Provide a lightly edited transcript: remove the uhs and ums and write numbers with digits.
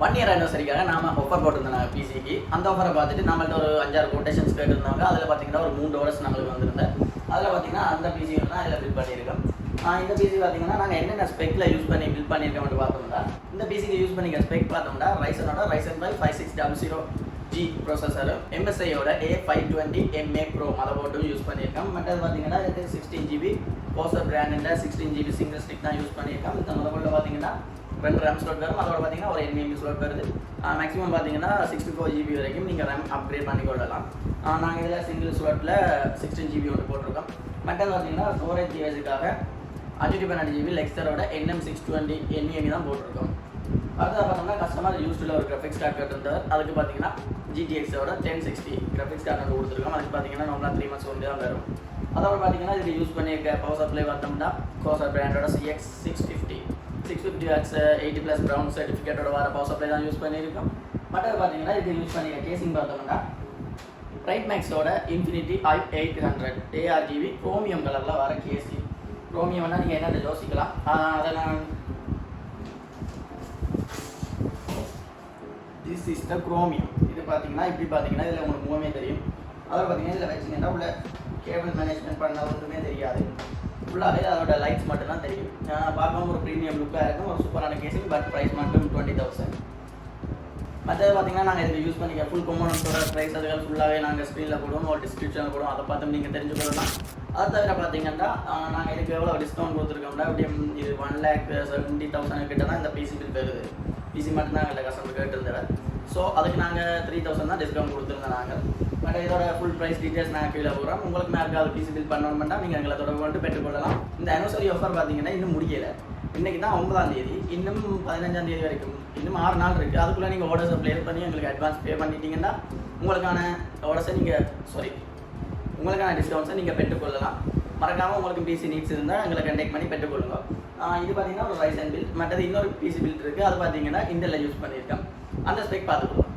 1 year ஆனிவர்சரிக்காக நாம offer போட்டிருந்தோம் பிசிக்கு. அந்த ஆஃபரை பார்த்துட்டு நம்மள்ட்ட ஒரு 5-6 கொட்டேஷன்ஸ் கேட்டிருந்தாங்க. அதில் பார்த்தீங்கன்னா ஒரு 3 ஆர்டர்ஸ் நம்மளுக்கு வந்திருந்தேன். அதில் பார்த்தீங்கன்னா அந்த பிசி தான் இதில் பில் பண்ணியிருக்கோம். இந்த பிசி பார்த்தீங்கன்னா நாங்கள் என்னென்ன ஸ்பெக்கில் யூஸ் பண்ணி பில் பண்ணியிருக்கோம்னு பார்த்தோம்னா, இந்த பிசிக்கு யூஸ் பண்ணிக்க ஸ்பெக் பார்த்தோம்னா ரைசனோட Ryzen 5 5600G ப்ரோசஸர், MSIயோட A520MA Pro மதர்போர்டும் யூஸ் பண்ணியிருக்கோம். மற்றது பார்த்தீங்கன்னா இது 16GB கோசர் பிராண்டில் 16GB சிங்கிள் ஸ்டிக் தான் யூஸ் பண்ணியிருக்கோம். இந்த மதர்போர்டில் பார்த்தீங்கன்னா 2 RAM ஸ்லாட் வரும். அதோட பார்த்தீங்கன்னா ஒரு NVMe ஸ்லாட் வருது. மேக்ஸிமம் பார்த்தீங்கன்னா 64GB வரைக்கும் நீங்கள் RAM அப்கிரேட் பண்ணிக்கொள்ளலாம். நாங்கள் இதில் சிங்கிள் ஸ்லாட்டில் 16GB ஒன்று போட்டிருக்கோம். மற்றது பார்த்தீங்கன்னா ஸ்டோரேஜ் டிவைஸுக்காக 512GB லெக்ஸரோட NM620 NVMe தான் போட்டிருக்கோம். அடுத்தது பார்த்தோம்னா கஸ்டமர் யூஸ்டில் ஒரு கிராஃபிக்ஸ் கார்டு கேட்டிருந்தார். அதுக்கு பார்த்தீங்கன்னா GTX-ஓட 1060 கிராஃபிக்ஸ் கார்டு வந்து கொடுத்துருக்கோம். அதுக்கு பார்த்தீங்கன்னா நம்மளாம் 3 months வந்து தான் வரும். அதோட பார்த்தீங்கன்னா இதுக்கு யூஸ் பண்ணியிருக்க பவர் சப்ளை பார்த்தோம்னா கோசர் பிராண்டோட CX650 650X 80+ ப்ரௌன் சர்டிஃபிகேட்டோட வர பவர் சப்ளை தான் யூஸ் பண்ணியிருக்கோம். மற்றது பார்த்தீங்கன்னா இதுக்கு யூஸ் பண்ணியிருக்க கேசிங் பார்த்தோம்னா ரைட்மேக்ஸோட Infinity i800 ARGB குரோமியம் கலரில் வர கேசிங். குரோமியம்னா நீங்கள் என்ன யோசிக்கலாம், அதை நான் திஸ் இஸ் த குரோமியம். இது பார்த்தீங்கன்னா இப்படி பார்த்தீங்கன்னா இதில் உங்களுக்கு மூணுமே தெரியும். அதில் பார்த்தீங்கன்னா இதில் வச்சிங்கன்னா உள்ள கேபிள் மேனேஜ்மெண்ட் பண்ண ஒன்றுமே தெரியாது. ஃபுல்லாகவே அதோட லைட்ஸ் மட்டும் தான் தெரியும். பார்க்கவும் ஒரு ப்ரீமியம் லுக்காக இருக்கும். ஒரு சூப்பரான கேசிங். பட் ப்ரைஸ் மட்டும் 20,000. மற்றது பார்த்தீங்கன்னா நாங்கள் இதில் யூஸ் பண்ணிக்க ஃபுல் கம்போனன்ஸோட ப்ரைஸ் அதுகள் ஃபுல்லாகவே நாங்கள் ஸ்க்ரீனில் போடுவோம், ஒரு டிஸ்கிரிப்ஷனில் போடுவோம். அதை பார்த்து நீங்கள் தெரிஞ்சுக்கொள்ளலாம். அதை தவிர பார்த்தீங்கன்னா நாங்கள் இதுக்கு எவ்வளோ டிஸ்கவுண்ட் கொடுத்துருக்கோம்னா அப்படியே இது 1,70,000 கிட்ட தான் இந்த பிசி பில் பெறுது. பிசி மட்டும்தான் எங்கள்கிட்ட கஸ்டமர் கேட்டிருந்தார். ஸோ அதுக்கு நாங்கள் 3,000 தான் டிஸ்கவுண்ட் கொடுத்துருந்தோம் நாங்கள். பட் இதோட ஃபுல் ப்ரைஸ் டீட்டெயில்ஸ் நாங்கள் கீழே போகிறோம். உங்களுக்கு யாருக்காவது பிசி பில் பண்ணணும்னா நீங்கள் எங்களை தொடர்பு கொண்டு பெற்றுக்கொள்ளலாம். இந்த ஆனிவர்சரி ஆஃபர் பார்த்தீங்கன்னா இன்னும் முடியலை. இன்றைக்கி தான் 9ஆம் தேதி, இன்னும் 15ஆம் தேதி வரைக்கும் இன்னும் 6 நாள் இருக்குது. அதுக்குள்ளே நீங்கள் ஆர்டர்ஸை ப்ளேஸ் பண்ணி எங்களுக்கு அட்வான்ஸ் பே பண்ணிட்டீங்கன்னா உங்களுக்கான ஆர்டர்ஸை உங்களுக்கான டிஸ்கவுண்ட்ஸை நீங்கள் பெற்றுக்கொள்ளலாம். மறக்காமல் உங்களுக்கு பிசி நீட்ஸ் இருந்தால் எங்களை கண்டெக்ட் பண்ணி பெற்றுக்கொள்ளுங்க. இது பார்த்தீங்கன்னா ஒரு Ryzen பில். மற்றது இன்னொரு பிசி பில் இருக்குது. அது பார்த்தீங்கன்னா இன்டெல்ல யூஸ் பண்ணியிருக்கோம். அந்த ஸ்பெக் பார்த்துக்கொள்ளும்.